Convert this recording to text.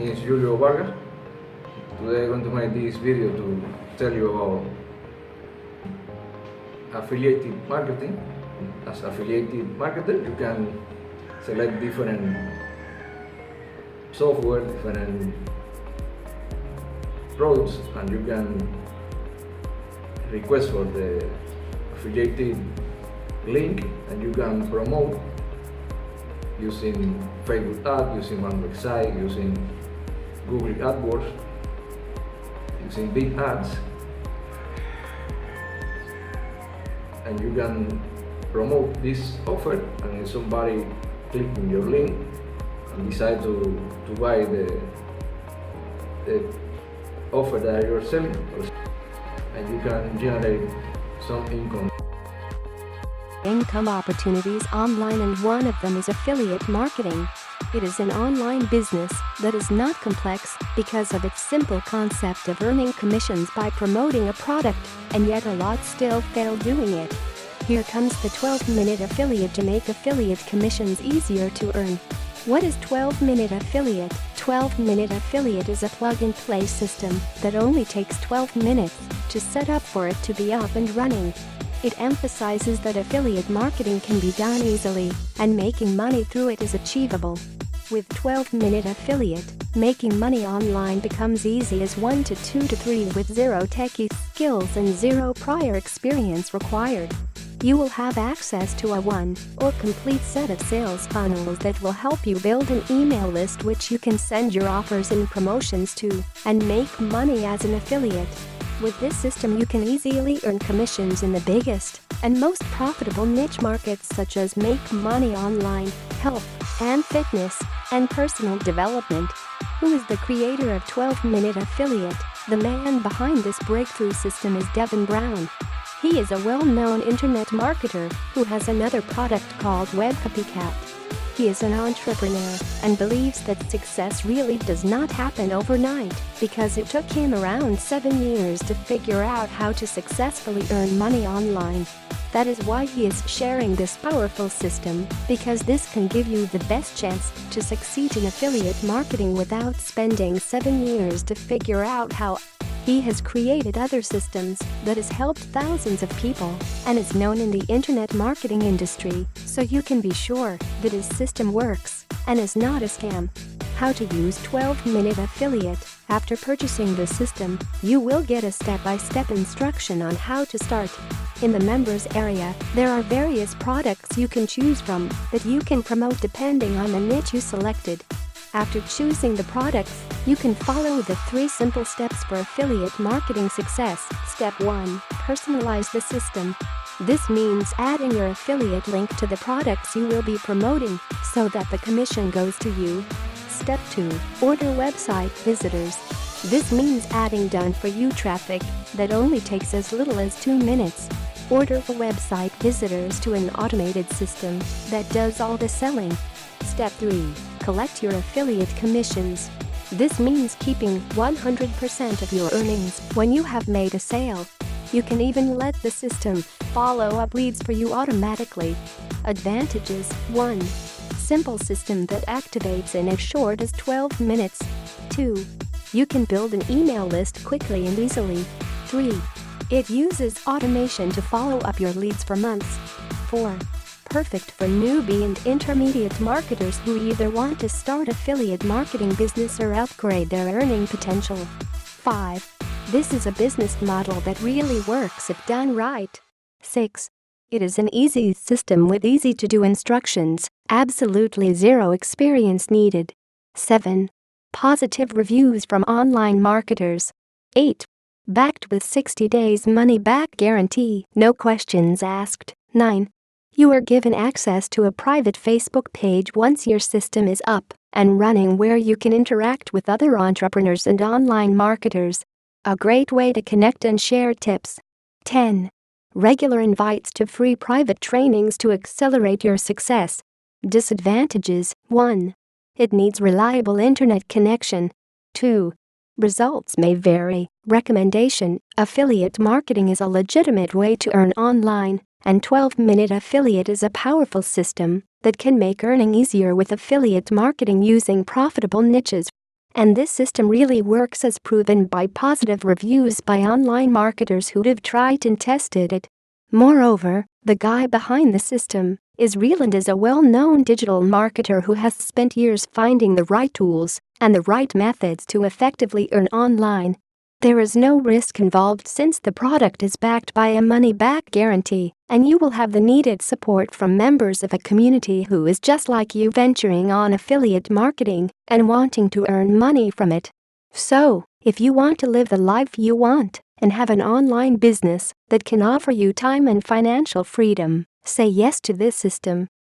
name is Julio Vargas. Today I'm going to make this video to tell you about affiliated marketing. As affiliated marketer, you can select different software, different products, and you can request for the affiliated link, and you can promote using Facebook ad, using one website, using Google AdWords, using big ads, and you can promote this offer, and if somebody click on your link and decide to buy the offer that you're selling, and you can generate some income opportunities online, and one of them is affiliate marketing. It is an online business that is not complex because of its simple concept of earning commissions by promoting a product, and yet a lot still fail doing it. Here comes the 12-minute affiliate to make affiliate commissions easier to earn. What is 12-minute affiliate? 12-minute affiliate is a plug-and-play system that only takes 12 minutes to set up for it to be up and running. It emphasizes that affiliate marketing can be done easily, and making money through it is achievable. With 12-minute affiliate, making money online becomes easy as 1 to 2 to 3 with zero techie skills and zero prior experience required. You will have access to a one or complete set of sales funnels that will help you build an email list which you can send your offers and promotions to and make money as an affiliate. With this system, you can easily earn commissions in the biggest and most profitable niche markets such as make money online, health and fitness, and personal development. Who is the creator of 12-minute affiliate? The man behind this breakthrough system is Devon Brown. He is a well-known internet marketer who has another product called Webcopycat. He is an entrepreneur and believes that success really does not happen overnight because it took him around 7 years to figure out how to successfully earn money online. That is why he is sharing this powerful system, because this can give you the best chance to succeed in affiliate marketing without spending 7 years to figure out how. He has created other systems that has helped thousands of people and is known in the internet marketing industry, so you can be sure that his system works and is not a scam. How to use 12-minute affiliate. After purchasing the system, you will get a step-by-step instruction on how to start. In the members area, there are various products you can choose from that you can promote depending on the niche you selected. After choosing the products, you can follow the 3 simple steps for affiliate marketing success. Step 1. Personalize the system. This means adding your affiliate link to the products you will be promoting so that the commission goes to you. Step 2. Order website visitors. This means adding done-for-you traffic that only takes as little as 2 minutes. Order the website visitors to an automated system that does all the selling. Step 3. Collect your affiliate commissions. This means keeping 100% of your earnings when you have made a sale. You can even let the system follow up leads for you automatically. Advantages. 1. Simple system that activates in as short as 12 minutes. 2. You can build an email list quickly and easily. 3. It uses automation to follow up your leads for months. 4. Perfect for newbie and intermediate marketers who either want to start affiliate marketing business or upgrade their earning potential. 5. This is a business model that really works if done right. 6. It is an easy system with easy-to-do instructions, absolutely zero experience needed. 7. Positive reviews from online marketers. 8. Backed with 60 days money-back guarantee, no questions asked. 9. You are given access to a private Facebook page once your system is up and running where you can interact with other entrepreneurs and online marketers. A great way to connect and share tips. 10. Regular invites to free private trainings to accelerate your success. Disadvantages. 1. It needs reliable internet connection. 2. Results may vary. Recommendation: affiliate marketing is a legitimate way to earn online, and 12-minute affiliate is a powerful system that can make earning easier with affiliate marketing using profitable niches. And this system really works as proven by positive reviews by online marketers who have tried and tested it. Moreover, the guy behind the system is real and is a well-known digital marketer who has spent years finding the right tools and the right methods to effectively earn online. There is no risk involved since the product is backed by a money-back guarantee, and you will have the needed support from members of a community who is just like you, venturing on affiliate marketing and wanting to earn money from it. So, if you want to live the life you want and have an online business that can offer you time and financial freedom, say yes to this system.